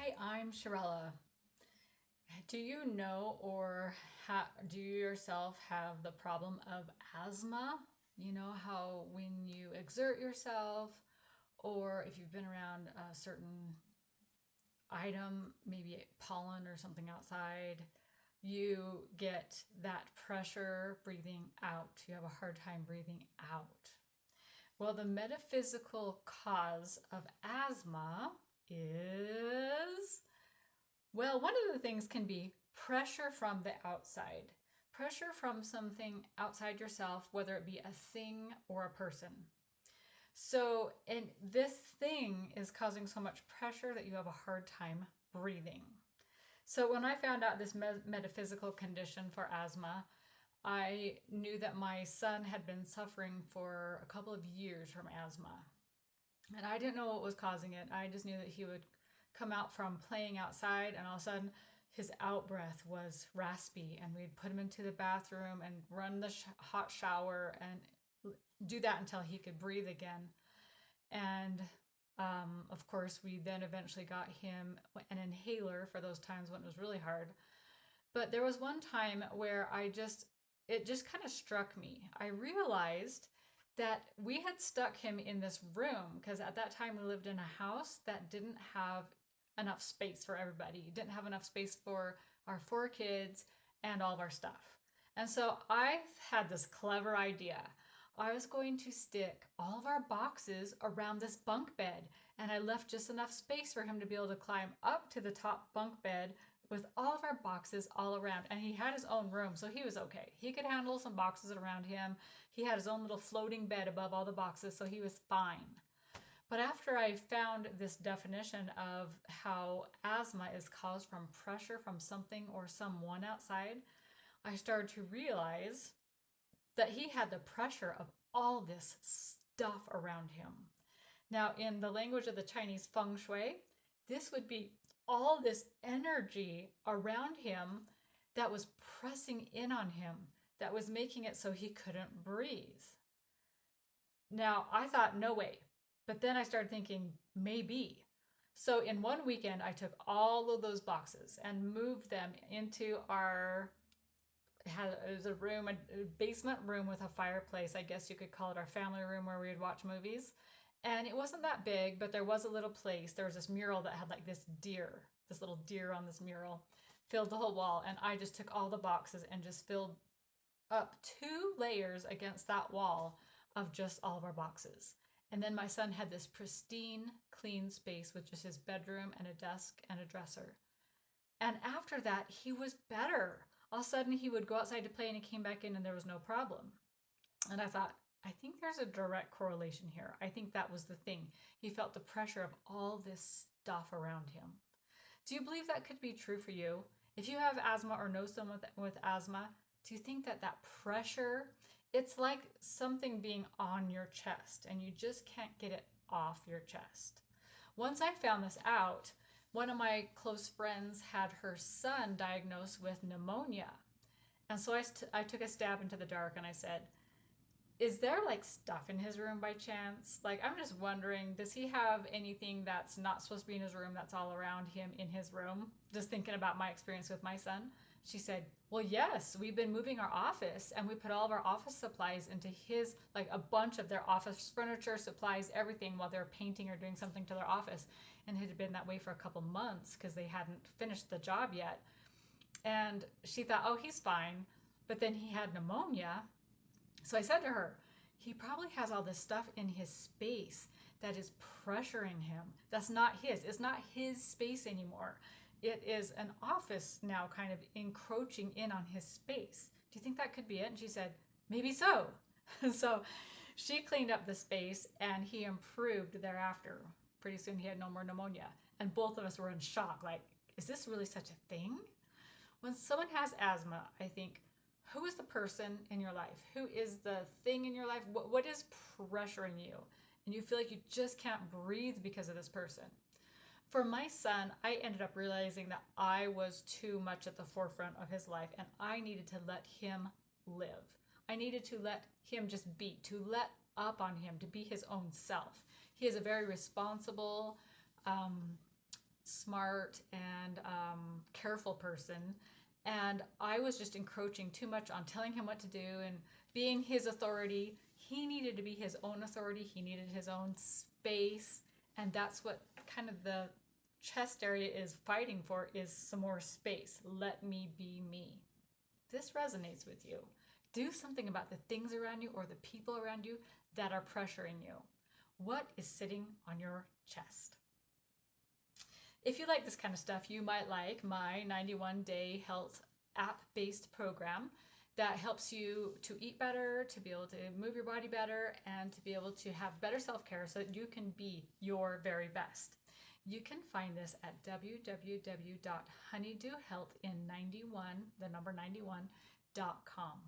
Hi, I'm Shirella. Do you know or do you yourself have the problem of asthma? You know how when you exert yourself or if you've been around a certain item, maybe pollen or something outside, you get that pressure breathing out. You have a hard time breathing out. Well, the metaphysical cause of asthma is well, one of the things can be pressure from the outside. Pressure from something outside yourself, whether it be a thing or a person. So, and this thing is causing so much pressure that you have a hard time breathing. So, when I found out this metaphysical condition for asthma, I knew that my son had been suffering for a couple of years from asthma. And I didn't know what was causing it. I just knew that he would come out from playing outside and all of a sudden his out breath was raspy, and we'd put him into the bathroom and run the hot shower and do that until he could breathe again. And of course, we then eventually got him an inhaler for those times when it was really hard. But there was one time where it just kind of struck me. I realized that we had stuck him in this room because at that time we lived in a house that didn't have enough space for everybody. Didn't have enough space for our four kids and all of our stuff. And so I had this clever idea. I was going to stick all of our boxes around this bunk bed, and I left just enough space for him to be able to climb up to the top bunk bed with all of our boxes all around. And he had his own room, so he was okay. He could handle some boxes around him. He had his own little floating bed above all the boxes, so he was fine. But after I found this definition of how asthma is caused from pressure from something or someone outside, I started to realize that he had the pressure of all this stuff around him. Now, in the language of the Chinese feng shui, this would be all this energy around him that was pressing in on him, that was making it so he couldn't breathe. Now, I thought, no way. But then I started thinking, maybe. So in one weekend, I took all of those boxes and moved them into it was a room, a basement room with a fireplace. I guess you could call it our family room where we would watch movies. And it wasn't that big, but there was a little place. There was this mural that had like this little deer on this mural, filled the whole wall. And I just took all the boxes and just filled up 2 layers against that wall of just all of our boxes. And then my son had this pristine, clean space with just his bedroom and a desk and a dresser. And after that, he was better. All of a sudden, he would go outside to play and he came back in and there was no problem. And I thought, I think there's a direct correlation here. I think that was the thing. He felt the pressure of all this stuff around him. Do you believe that could be true for you? If you have asthma or know someone with asthma, do you think that that pressure, it's like something being on your chest and you just can't get it off your chest? Once I found this out, one of my close friends had her son diagnosed with pneumonia. And so I took a stab into the dark and I said, is there like stuff in his room by chance? Like, I'm just wondering, does he have anything that's not supposed to be in his room that's all around him in his room? Just thinking about my experience with my son. She said, well, yes, we've been moving our office and we put all of our office supplies into his, like a bunch of their office furniture, supplies, everything while they're painting or doing something to their office. And it had been that way for a couple months because they hadn't finished the job yet. And she thought, oh, he's fine. But then he had pneumonia. So I said to her, he probably has all this stuff in his space that is pressuring him. That's not his. It's not his space anymore. It is an office now kind of encroaching in on his space. Do you think that could be it? And she said, maybe so. So she cleaned up the space and he improved thereafter. Pretty soon he had no more pneumonia. And both of us were in shock, like, is this really such a thing? When someone has asthma, I think, who is the person in your life? Who is the thing in your life? What is pressuring you? And you feel like you just can't breathe because of this person. For my son, I ended up realizing that I was too much at the forefront of his life and I needed to let him live. I needed to let him just be, to let up on him, to be his own self. He is a very responsible, um, smart and careful person. And I was just encroaching too much on telling him what to do and being his authority. He needed to be his own authority, he needed his own space. And that's what kind of the chest area is fighting for, is some more space. Let me be me. This resonates with you. Do something about the things around you or the people around you that are pressuring you. What is sitting on your chest? If you like this kind of stuff, you might like my 91-day health app-based program that helps you to eat better, to be able to move your body better, and to be able to have better self-care so that you can be your very best. You can find this at www.honeydewhealthin91, the number 91.com.